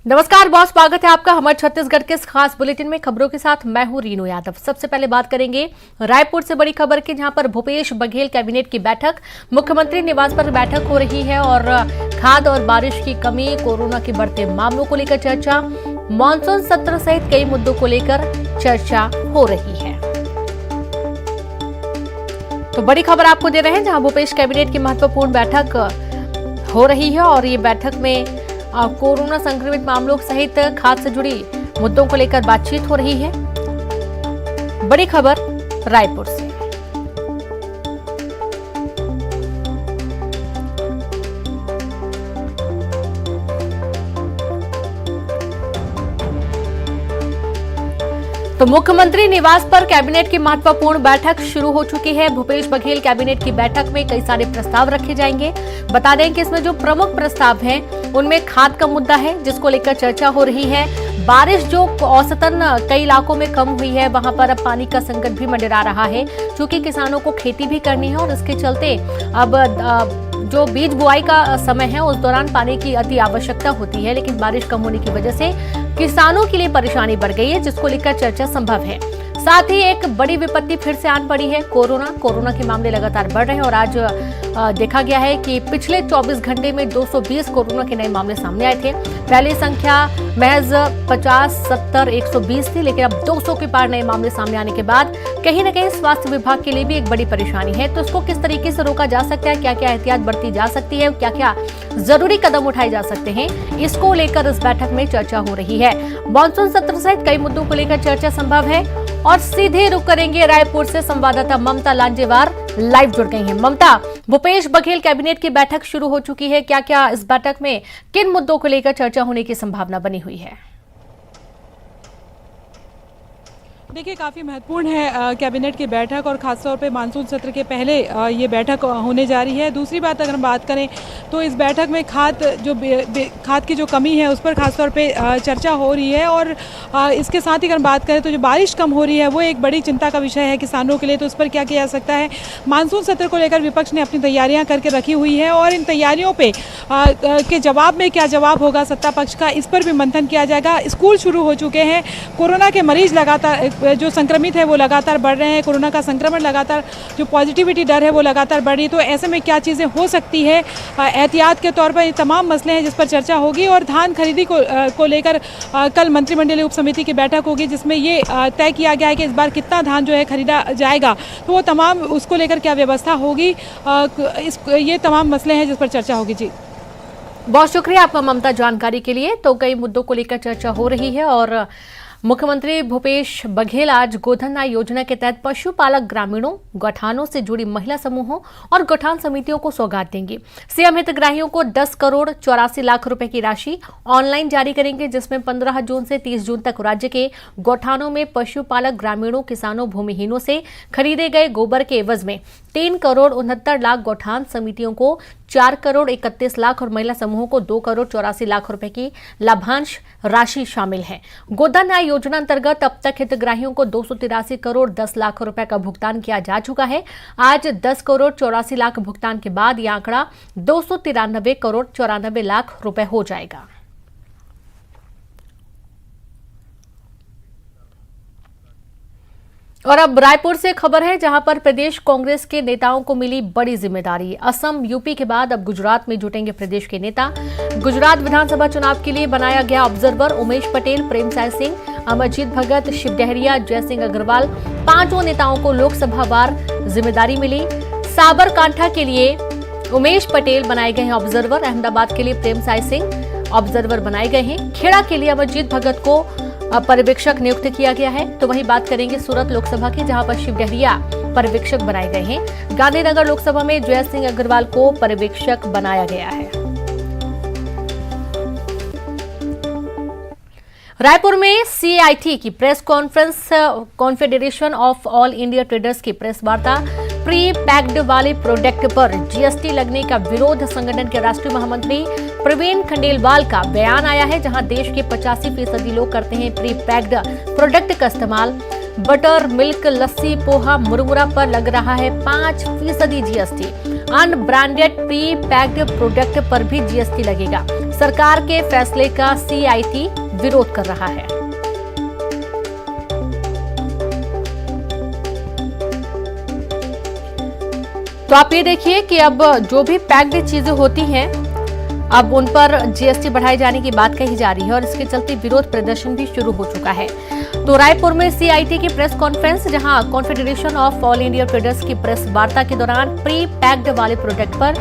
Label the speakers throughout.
Speaker 1: नमस्कार बहुत स्वागत है आपका हमारे छत्तीसगढ़ के इस खास बुलेटिन में। खबरों के साथ मैं हूं रीनू यादव। सबसे पहले बात करेंगे रायपुर से बड़ी खबर की, जहां पर भूपेश बघेल कैबिनेट की बैठक, मुख्यमंत्री निवास पर बैठक हो रही है और खाद और बारिश की कमी, कोरोना के बढ़ते मामलों को लेकर चर्चा, मानसून सत्र सहित कई मुद्दों को लेकर चर्चा हो रही है। तो बड़ी खबर आपको दे रहे हैं, जहां भूपेश कैबिनेट की महत्वपूर्ण बैठक हो रही है और ये बैठक में कोरोना संक्रमित मामलों सहित खाद से जुड़ी मुद्दों को लेकर बातचीत हो रही है। बड़ी खबर रायपुर से। तो मुख्यमंत्री निवास पर कैबिनेट की महत्वपूर्ण बैठक शुरू हो चुकी है। भूपेश बघेल कैबिनेट की बैठक में कई सारे प्रस्ताव रखे जाएंगे। बता दें कि इसमें जो प्रमुख प्रस्ताव हैं उनमें खाद का मुद्दा है, जिसको लेकर चर्चा हो रही है। बारिश जो औसतन कई इलाकों में कम हुई है, वहां पर अब पानी का संकट भी मंडरा रहा है, क्योंकि किसानों को खेती भी करनी है और इसके चलते अब जो बीज बुआई का समय है उस दौरान पानी की अति आवश्यकता होती है, लेकिन बारिश कम होने की वजह से किसानों के लिए परेशानी बढ़ गई है, जिसको लेकर चर्चा संभव है। साथ ही एक बड़ी विपत्ति फिर से आन पड़ी है, कोरोना के मामले लगातार बढ़ रहे हैं और आज देखा गया है कि पिछले 24 घंटे में 220 कोरोना के नए मामले सामने आए थे। पहले संख्या महज 50, 70, 120 थी, लेकिन अब 200 के पार नए मामले सामने आने के बाद कहीं न कहीं स्वास्थ्य विभाग के लिए भी एक बड़ी परेशानी है। तो इसको किस तरीके से रोका जा सकता है, क्या क्या एहतियात बरती जा सकती है, क्या क्या जरूरी कदम उठाए जा सकते हैं, इसको लेकर इस बैठक में चर्चा हो रही है। मानसून सत्र सहित कई मुद्दों को लेकर चर्चा संभव है और सीधे रुक करेंगे रायपुर से संवाददाता ममता लांजेवार लाइव जुड़ गई हैं। ममता, भूपेश बघेल कैबिनेट की बैठक शुरू हो चुकी है, क्या क्या इस बैठक में किन मुद्दों को लेकर चर्चा होने की संभावना बनी हुई है?
Speaker 2: देखिए, काफ़ी महत्वपूर्ण है कैबिनेट की बैठक और खासतौर पे मानसून सत्र के पहले ये बैठक होने जा रही है। दूसरी बात अगर हम बात करें तो इस बैठक में खाद की जो कमी है उस पर खासतौर पे चर्चा हो रही है और इसके साथ ही अगर बात करें तो जो बारिश कम हो रही है वो एक बड़ी चिंता का विषय है किसानों के लिए। तो उस पर क्या किया जा सकता है, मानसून सत्र को लेकर विपक्ष ने अपनी तैयारियाँ करके रखी हुई है और इन तैयारियों पर के जवाब में क्या जवाब होगा सत्ता पक्ष का, इस पर भी मंथन किया जाएगा। स्कूल शुरू हो चुके हैं, कोरोना के मरीज लगातार जो संक्रमित है वो लगातार बढ़ रहे हैं, कोरोना का संक्रमण लगातार, जो पॉजिटिविटी दर है वो लगातार बढ़ रही है। तो ऐसे में क्या चीज़ें हो सकती है एहतियात के तौर पर, ये तमाम मसले हैं जिस पर चर्चा होगी। और धान खरीदी को लेकर कल मंत्रिमंडलीय उप समिति की बैठक होगी, जिसमें ये तय किया गया है कि इस बार कितना धान जो है खरीदा जाएगा, तो वो तमाम उसको लेकर क्या व्यवस्था होगी, ये तमाम मसले हैं जिस पर चर्चा होगी। जी
Speaker 1: बहुत शुक्रिया आपका ममता जानकारी के लिए। तो कई मुद्दों को लेकर चर्चा हो रही है और मुख्यमंत्री भूपेश बघेल आज गोधन न्याय योजना के तहत पशुपालक ग्रामीणों, गौठानों से जुड़ी महिला समूहों और गौठान समितियों को सौगात देंगे। सीएम हितग्राहियों को 10 करोड़ 84 लाख रुपए की राशि ऑनलाइन जारी करेंगे, जिसमें 15 जून से 30 जून तक राज्य के गौठानों में पशुपालक ग्रामीणों, किसानों, भूमिहीनों से खरीदे गए गोबर के एवज में 3 करोड़ 69 लाख, गौठान समितियों को 4 करोड़ 31 लाख और महिला समूहों को 2 करोड़ 84 लाख रुपए की लाभांश राशि शामिल है। गोधन न्याय योजना अंतर्गत अब तक हितग्राहियों को 283 करोड़ 10 लाख रुपए का भुगतान किया जा चुका है। आज 10 करोड़ 84 लाख भुगतान के बाद यह आंकड़ा 293 करोड़ 94 लाख रुपए हो जाएगा। और अब रायपुर से खबर है, जहां पर प्रदेश कांग्रेस के नेताओं को मिली बड़ी जिम्मेदारी। असम, यूपी के बाद अब गुजरात में जुटेंगे प्रदेश के नेता। गुजरात विधानसभा चुनाव के लिए बनाया गया ऑब्जर्वर उमेश पटेल, प्रेमसाय सिंह, अमरजीत भगत, शिव डहरिया, जयसिंह अग्रवाल, 5 नेताओं को लोकसभा वार जिम्मेदारी मिली। साबरकांठा के लिए उमेश पटेल बनाए गए हैं ऑब्जर्वर, अहमदाबाद के लिए प्रेमसाय सिंह ऑब्जर्वर बनाए गए हैं, खेड़ा के लिए अमरजीत भगत को पर्यवेक्षक नियुक्त किया गया है। तो वहीं बात करेंगे सूरत लोकसभा की, जहां पर शिव डहरिया पर्यवेक्षक बनाए गए हैं। गांधीनगर लोकसभा में जयसिंह अग्रवाल को पर्यवेक्षक बनाया गया है। रायपुर में सीआईटी की press conference, confederation of all India traders की प्रेस वार्ता। प्री पैक्ड वाले प्रोडक्ट पर जीएसटी लगने का विरोध, संगठन के राष्ट्रीय महामंत्री प्रवीण खंडेलवाल का बयान आया है, जहां देश के 85% लोग करते हैं प्री पैक्ड प्रोडक्ट का इस्तेमाल। बटर, मिल्क, लस्सी, पोहा, मुरमुरा पर लग रहा है 5% GST. Unbranded pre packed product पर भी जीएसटी लगेगा। सरकार के फैसले का सीआईटी विरोध कर रहा है। तो आप ये देखिए कि अब जो भी पैक्ड चीजें होती हैं, अब उन पर जीएसटी बढ़ाए जाने की बात कही जा रही है और इसके चलते विरोध प्रदर्शन भी शुरू हो चुका है। तो रायपुर में सीआईटी की प्रेस कॉन्फ्रेंस, जहां confederation of all India traders की प्रेस वार्ता के दौरान प्री पैक्ड वाले प्रोडक्ट पर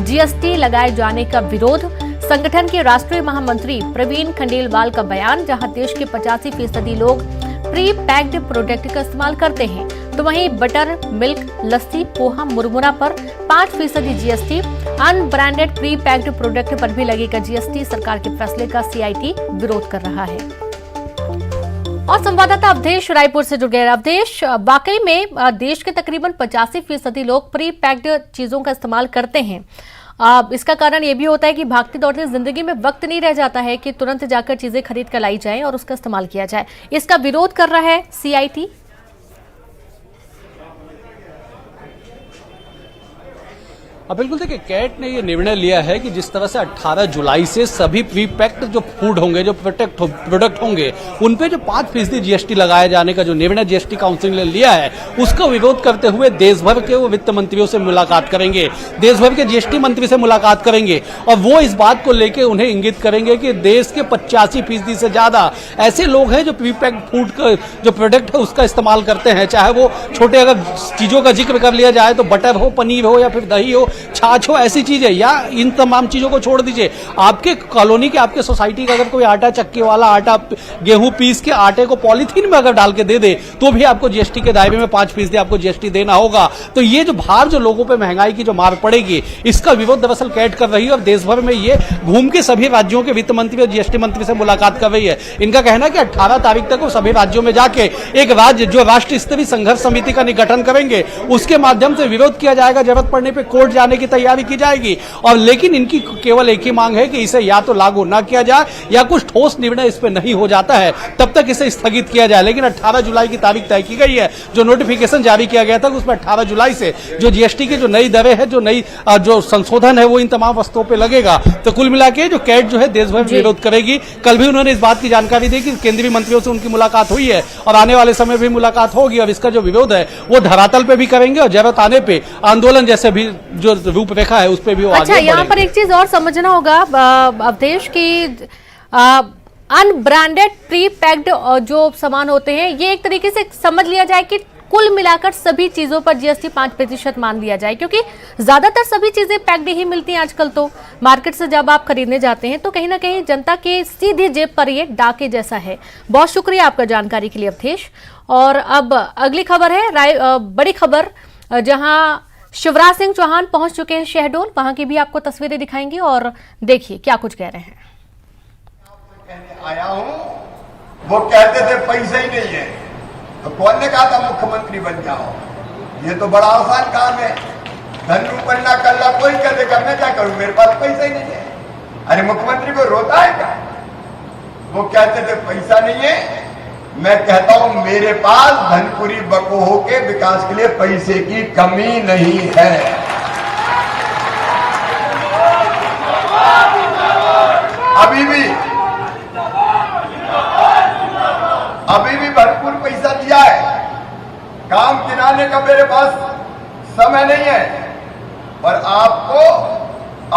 Speaker 1: जीएसटी लगाए जाने का विरोध, संगठन के राष्ट्रीय महामंत्री प्रवीण खंडेलवाल का बयान, जहां देश के 85% लोग प्री पैक्ड प्रोडक्ट का इस्तेमाल करते हैं, तो वहीं बटर, मिल्क, लस्सी, पोहा, मुरमुरा पर 5% GST, unbranded pre packed product पर भी लगेगा जीएसटी। सरकार के फैसले का सीआईटी विरोध कर रहा है। और संवाददाता अवधेश रायपुर से जुड़ गए। अवधेश, वाकई में देश के तकरीबन 85% लोग प्री पैक्ड चीजों का इस्तेमाल करते हैं। इसका कारण ये भी होता है कि भागती दौड़ती जिंदगी में वक्त नहीं रह जाता है कि तुरंत जाकर चीजें खरीद कर लाई जाएं और उसका इस्तेमाल किया जाए। इसका विरोध कर रहा है सीआईटी।
Speaker 3: बिल्कुल, देखिए, कैट ने ये निर्णय लिया है कि जिस तरह से 18 जुलाई से सभी प्री पैक्ड जो फूड होंगे, जो प्रोडक्ट होंगे, उन पे जो 5% जीएसटी लगाए जाने का जो निर्णय जीएसटी काउंसिल ने लिया है, उसका विरोध करते हुए देश भर के वो वित्त मंत्रियों से मुलाकात करेंगे, देश भर के जीएसटी मंत्री से मुलाकात करेंगे और वो इस बात को लेकर उन्हें इंगित करेंगे कि देश के 85% से ज्यादा ऐसे लोग हैं जो प्री पैक्ड फूड का जो प्रोडक्ट है उसका इस्तेमाल करते हैं। चाहे वो छोटे अगर चीजों का जिक्र कर लिया जाए तो बटर हो, पनीर हो या फिर दही हो, छाछ हो, ऐसी चीजें, या इन तमाम चीजों को छोड़ दीजिए, आपके कॉलोनी के, आपके सोसाइटी का अगर कोई आटा चक्की वाला आटा, गेहूं पीस के आटे को पॉलीथीन में अगर डाल के दे दे तो भी आपको जीएसटी के दायरे में 5% आपको जीएसटी देना होगा। तो ये जो भार जो लोगों पे महंगाई की जो मार पड़ेगी, इसका विरोध दरअसल कैट कर रही है और देश भर में ये घूम के सभी राज्यों के वित्त मंत्री और जीएसटी मंत्री से मुलाकात कर रही है। इनका कहना है कि 18 तारीख तक वो सभी राज्यों में जाके एक राज्य जो राष्ट्रीय स्तरीय संघर्ष समिति का गठन करेंगे, उसके माध्यम से विरोध किया जाएगा, जरूरत पड़ने पर कोर्ट जाने की तैयारी की जाएगी। और लेकिन इनकी केवल एक ही मांग है कि इसे या तो लागू ना किया जाए या कुछ ठोस निर्णय इस पे नहीं हो जाता है तब तक इसे स्थगित किया जाए। लेकिन 18 जुलाई की तारीख तय की गई है, जो नोटिफिकेशन जारी किया गया था उसमें 18 जुलाई से जो जीएसटी की जो नई दरें है, जो नई जो संशोधन है, वो इन तमाम वस्तुओं पे लगेगा। तो कुल मिला के जो कैट जो है देश भर में विरोध करेगी। कल भी उन्होंने इस बात की जानकारी दी कि केंद्रीय मंत्रियों से उनकी मुलाकात हुई है और आने वाले समय भी मुलाकात होगी और इसका जो विरोध है वो धरातल पे भी करेंगे और जरूरत आने पे आंदोलन जैसे भी जो रूपरेखा है उस पे भी वो
Speaker 1: अच्छा, यहाँ पर एक चीज और समझना होगा अवधेश की अनब्रांडेड प्री पैक्ड जो सामान होते हैं, ये एक तरीके से समझ लिया जाए कि कुल मिलाकर सभी चीजों पर जीएसटी 5% मान दिया जाए, क्योंकि ज्यादातर सभी चीजें पैक्ड ही मिलती हैं आजकल। तो मार्केट से जब आप खरीदने जाते हैं तो कहीं ना कहीं जनता के सीधी जेब पर ये डाके जैसा है। बहुत शुक्रिया आपका जानकारी के लिए अवधेश। और अब अगली खबर है बड़ी खबर, जहां शिवराज सिंह चौहान पहुंच चुके हैं शहडोल। वहां की भी आपको तस्वीरें दिखाएंगे और देखिए क्या कुछ कह रहे हैं।
Speaker 4: आया हूं, वो कहते थे पैसे ही नहीं है, तो कौन ने कहा था मुख्यमंत्री बन जाओ? ये तो बड़ा आसान काम है, धनु बनना कल्ला कोई कर देगा, मैं क्या करूं, मेरे पास पैसा ही नहीं है। अरे मुख्यमंत्री को रोता है क्या? वो कहते थे पैसा नहीं है, मैं कहता हूं मेरे पास धनपुरी बकोहो के विकास के लिए पैसे की कमी नहीं है। अभी भी भरपूर पैसा दिया है, काम गिनाने का मेरे पास समय नहीं है, पर आपको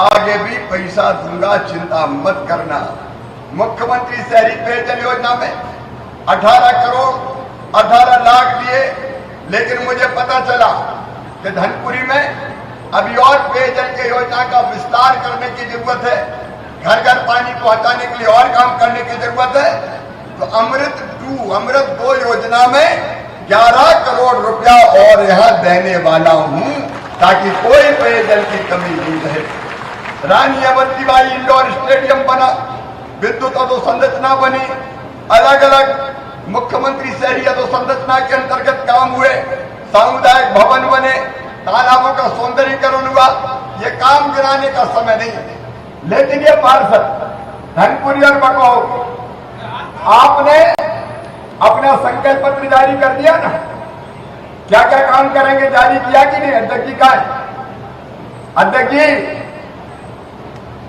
Speaker 4: आगे भी पैसा दूंगा, चिंता मत करना। मुख्यमंत्री शहरी पेयजल योजना में 18 करोड़ 18 लाख दिए, लेकिन मुझे पता चला कि धनपुरी में अभी और पेयजल की योजना का विस्तार करने की जरूरत है, घर घर पानी पहुंचाने के लिए और काम करने की जरूरत है। तो अमृत 2 योजना में 11 करोड़ रुपया और यहां देने वाला हूं, ताकि कोई पेयजल की कमी नहीं रहे। रानी अवंतीबाई इंडोर स्टेडियम बना, विद्युत अधोसंरचना बनी, अलग अलग मुख्यमंत्री शहरी अधोसंरचना के अंतर्गत काम हुए, सामुदायिक भवन बने, तालाबों का सौंदर्यीकरण हुआ। ये काम गिनाने का समय नहीं है। लेकिन ये पार्षद धनपुरी और बकोहो, आपने अपना संकल्प पत्र जारी कर दिया ना, क्या क्या काम करेंगे जारी किया कि नहीं? अध्यक्ष जी का है, अध्यक्ष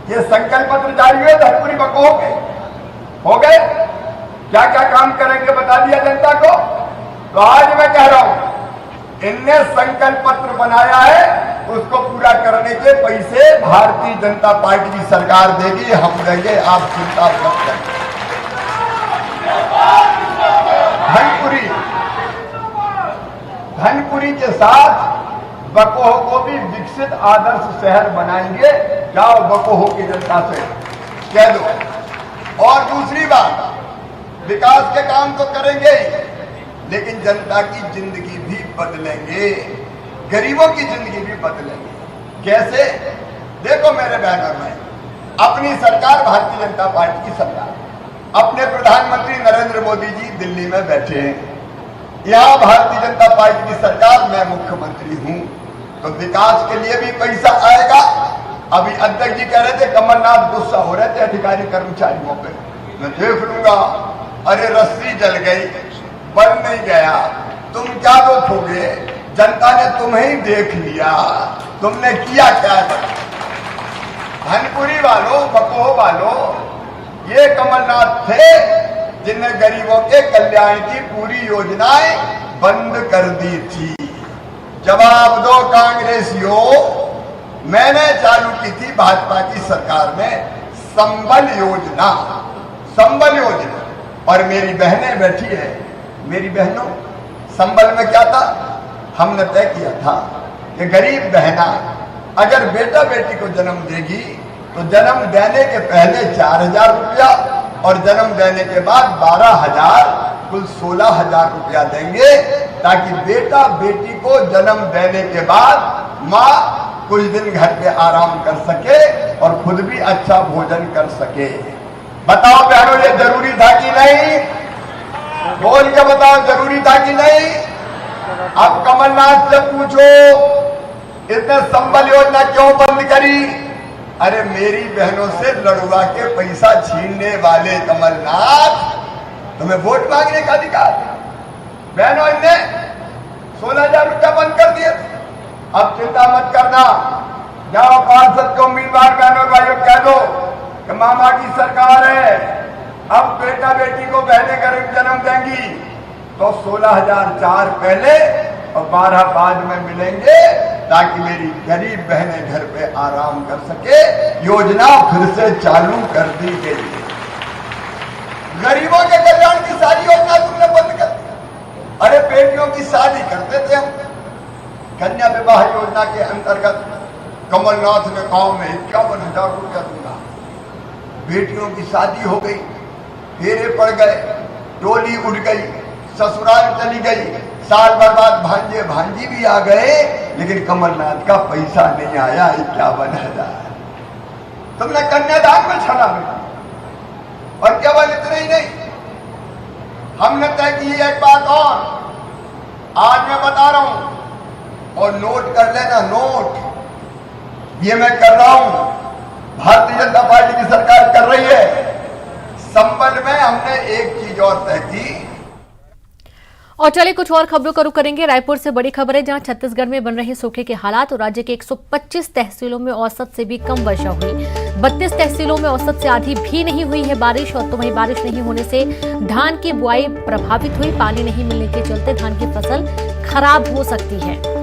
Speaker 4: जी ये संकल्प पत्र जारी हुए धनपुरी बको के हो गए, क्या क्या काम करेंगे बता दिया जनता को। तो आज मैं कह रहा हूं, इनने संकल्प पत्र बनाया है, उसको पूरा करने के पैसे भारतीय जनता पार्टी की सरकार देगी, हम देंगे, आप चिंता मत करें। धनपुरी के साथ बकोह को भी विकसित आदर्श शहर बनाएंगे। जाओ बकोह की जनता से कह दो। और दूसरी बात, विकास के काम तो करेंगे ही, लेकिन जनता की जिंदगी भी बदलेंगे, गरीबों की जिंदगी भी बदलेंगे। कैसे? देखो मेरे बहनों में, अपनी सरकार भारतीय जनता पार्टी की सरकार, अपने प्रधानमंत्री नरेंद्र मोदी जी दिल्ली में बैठे हैं, यहां भारतीय जनता पार्टी की सरकार, मैं मुख्यमंत्री हूं, तो विकास के लिए भी पैसा आएगा। अभी अध्यक्ष जी कह रहे थे, कमलनाथ गुस्सा हो रहे थे अधिकारी कर्मचारियों पे, मैं देख लूंगा, अरे रस्सी जल गई, बन नहीं गया, तुम क्या रोकोगे, जनता ने तुम्हें ही देख लिया, तुमने किया क्या। धनपुरी वालों, बकोह वालों, ये कमलनाथ थे जिन्हें गरीबों के कल्याण की पूरी योजनाएं बंद कर दी थी। जवाब दो कांग्रेसियों, मैंने चालू की थी भाजपा की सरकार में संबल योजना, संबल योजना, और मेरी बहनें बैठी है, मेरी बहनों, संबल में क्या था, हमने तय किया था कि गरीब बहना अगर बेटा बेटी को जन्म देगी तो जन्म देने के पहले 4,000 रुपया और जन्म देने के बाद 12,000, कुल 16,000 रुपया देंगे, ताकि बेटा बेटी को जन्म देने के बाद माँ कुछ दिन घर पे आराम कर सके और खुद भी अच्छा भोजन कर सके। बताओ बहनों, ये जरूरी था कि नहीं? बोल के बताओ, जरूरी था कि नहीं? अब कमलनाथ से पूछो, इसने संबल योजना क्यों बंद करी? अरे मेरी बहनों से लड़वा के पैसा छीनने वाले कमलनाथ, तुम्हें वोट मांगने का अधिकार है। बहनों, इनने 16,000 रुपया बंद कर दिए। अब चिंता मत करना, जाओ पार्षद के उम्मीदवार बहनों भाइयों कह दो कि मामा की सरकार है, अब बेटा बेटी को बहनें गरीब जन्म देंगी तो 16,004 पहले और 12 बाद में मिलेंगे, ताकि मेरी गरीब बहनें घर पे आराम कर सके। योजना फिर से चालू कर दी गई। गरीबों के कल्याण की सारी योजना तुमने बंद कर दी। अरे बेटियों की शादी करते थे हम, कन्या विवाह योजना के अंतर्गत कमलनाथ ने कहा मैं 51,000 रुपया दूंगा, बेटियों की शादी हो गई, फेरे पड़ गए, टोली उड़ गई, ससुराल चली गई, साल भर बाद भांजे भांजी भी आ गए, लेकिन कमलनाथ का पैसा नहीं आया 51,000। तुमने कन्यादान में छला मिला। और केवल इतना ही नहीं, हमने तय की एक बात और, आज मैं बता रहा हूं, और नोट कर लेना, नोट ये मैं कर रहा हूं, भारतीय जनता पार्टी की सरकार कर रही है। संबल में हमने एक चीज और तय की।
Speaker 1: और चलिए कुछ और खबरों का रुख करेंगे। रायपुर से बड़ी खबर है, जहां छत्तीसगढ़ में बन रहे सूखे के हालात और राज्य के 125 तहसीलों में औसत से भी कम वर्षा हुई। 32 तहसीलों में औसत से आधी भी नहीं हुई है बारिश, और तो वहीं बारिश नहीं होने से धान की बुआई प्रभावित हुई। पानी नहीं मिलने के चलते धान की फसल खराब हो सकती है।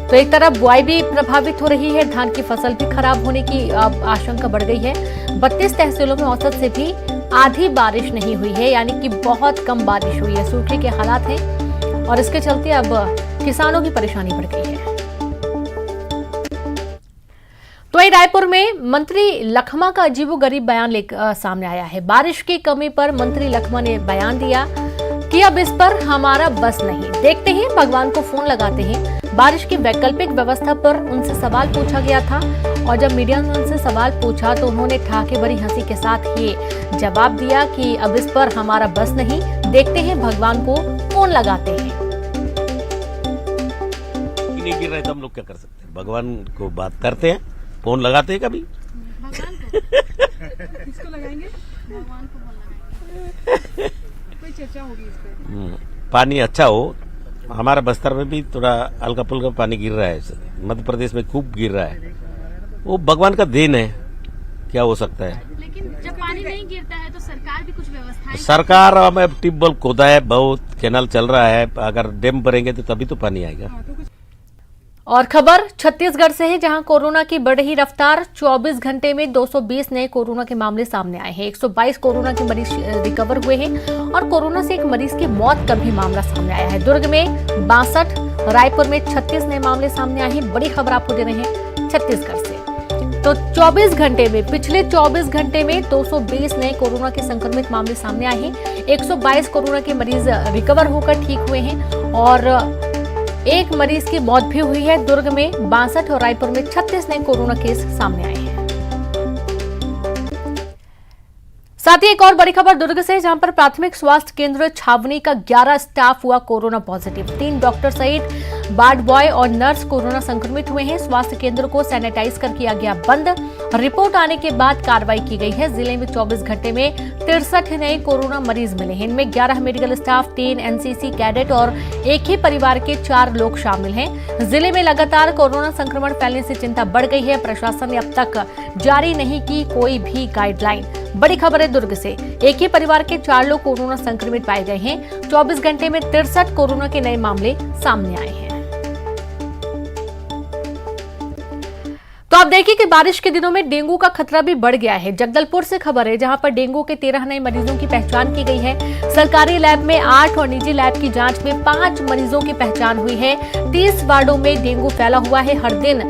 Speaker 1: तो एक तरफ बुआई भी प्रभावित हो रही है, धान की फसल भी खराब होने की आशंका बढ़ गई है। 32 तहसीलों में औसत से भी आधी बारिश नहीं हुई है, यानी कि बहुत कम बारिश हुई है। सूखे के हालात हैं और इसके चलते अब किसानों की परेशानी बढ़ गई है। तो वहीं रायपुर में मंत्री लखमा का अजीबोगरीब बयान सामने आया है। बारिश की कमी पर मंत्री लखमा ने बयान दिया कि अब इस पर हमारा बस नहीं, देखते हैं, भगवान को फोन लगाते हैं। बारिश की वैकल्पिक व्यवस्था पर उनसे सवाल पूछा गया था, और जब मीडिया ने उनसे सवाल पूछा तो उन्होंने ठाके भरी हंसी के साथ ये जवाब दिया कि अब इस पर हमारा बस नहीं, देखते हैं, भगवान को फोन लगाते हैं।
Speaker 5: नहीं गिर रहे तो हम लोग क्या कर सकते हैं? भगवान को बात करते हैं, फोन लगाते हैं कभी।
Speaker 2: भगवान को किसको लगाएंगे? भगवान को लगाएंगे। कोई चर्चा होगी इस पे?
Speaker 5: पानी अच्छा हो। हमारा बस्तर में भी थोड़ा हल्का फुल्का पानी गिर रहा है, मध्य प्रदेश में खूब गिर रहा है। वो भगवान का देन है क्या हो सकता है।
Speaker 6: लेकिन जब पानी नहीं गिरता है तो सरकार भी कुछ व्यवस्थाएं
Speaker 5: सरकार में ट्यूबवेल खोदा है, बहुत कैनाल चल रहा है, अगर डैम भरेंगे तो तभी तो पानी आएगा।
Speaker 1: और खबर छत्तीसगढ़ से है, जहां कोरोना की बढ़ रही रफ्तार। 24 घंटे में 220 नए कोरोना के मामले सामने आए हैं। 122 कोरोना के मरीज रिकवर हुए हैं और कोरोना से एक मरीज की मौत का भी मामला सामने आया है। दुर्ग में 62, रायपुर में 36 नए मामले सामने आए हैं। बड़ी खबर आपको दे रहे हैं छत्तीसगढ़ से। तो 24 घंटे में, पिछले 24 घंटे में 220 नए कोरोना के संक्रमित मामले सामने आए हैं। 122 कोरोना के मरीज रिकवर होकर ठीक हुए हैं और एक मरीज की मौत भी हुई है। दुर्ग में 62 और रायपुर में 36 नए कोरोना केस सामने आए हैं। साथ ही एक और बड़ी खबर दुर्ग से, जहां पर प्राथमिक स्वास्थ्य केंद्र छावनी का 11 स्टाफ हुआ कोरोना पॉजिटिव। 3 डॉक्टर सहित वार्ड बॉय और नर्स कोरोना संक्रमित हुए हैं। स्वास्थ्य केंद्र को सैनिटाइज कर किया गया बंद। रिपोर्ट आने के बाद कार्रवाई की गई है। जिले में 24 घंटे में 63 नए कोरोना मरीज मिले हैं। इनमें 11 मेडिकल स्टाफ, 3 एनसीसी कैडेट और एक ही परिवार के 4 लोग शामिल हैं। जिले में लगातार कोरोना संक्रमण फैलने से चिंता बढ़ गई है। प्रशासन ने अब तक जारी नहीं की कोई भी गाइडलाइन। बड़ी खबर है दुर्ग से, एक ही परिवार के 4 लोग कोरोना संक्रमित पाए गए हैं। 24 घंटे में 63 कोरोना के नए मामले सामने आए हैं। तो आप देखिए कि बारिश के दिनों में डेंगू का खतरा भी बढ़ गया है। जगदलपुर से खबर है, जहां पर डेंगू के 13 नए मरीजों की पहचान की गई है। सरकारी लैब में 8 और निजी लैब की जांच में 5 मरीजों की पहचान हुई है। 30 वार्डों में डेंगू फैला हुआ है। हर दिन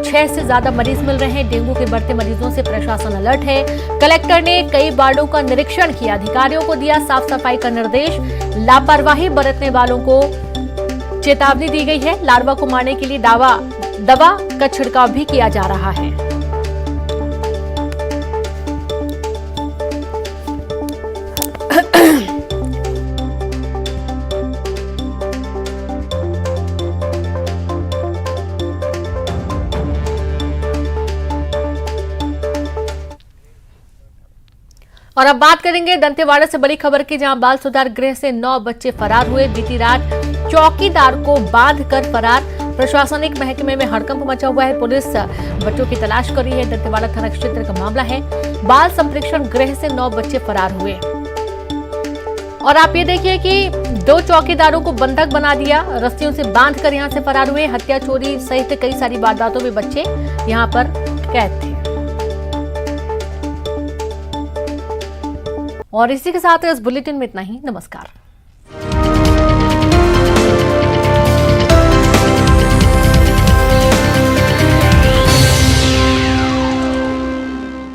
Speaker 1: 6 से ज्यादा मरीज मिल रहे हैं। डेंगू के बढ़ते मरीजों से प्रशासन अलर्ट है। कलेक्टर ने कई वार्डों का निरीक्षण किया, अधिकारियों को दिया साफ सफाई का निर्देश। लापरवाही बरतने वालों को चेतावनी दी गई है। लार्वा को मारने के लिए दवा का छिड़काव भी किया जा रहा है। और अब बात करेंगे दंतेवाड़ा से बड़ी खबर की, जहां बाल सुधार गृह से 9 बच्चे फरार हुए। बीती रात चौकीदार को बांधकर फरार। प्रशासनिक महकमे में हड़कंप मचा हुआ है। पुलिस बच्चों की तलाश कर रही है। दंतेवाड़ा थाना क्षेत्र का मामला है। बाल संप्रेक्षण गृह से 9 बच्चे फरार हुए और आप ये देखिए कि 2 चौकीदारों को बंधक बना दिया, रस्सियों से बांधकर यहां से फरार हुए। हत्या, चोरी सहित कई सारी वारदातों में बच्चे यहां पर कैद थे। और इसी के साथ इस बुलेटिन में इतना ही। नमस्कार।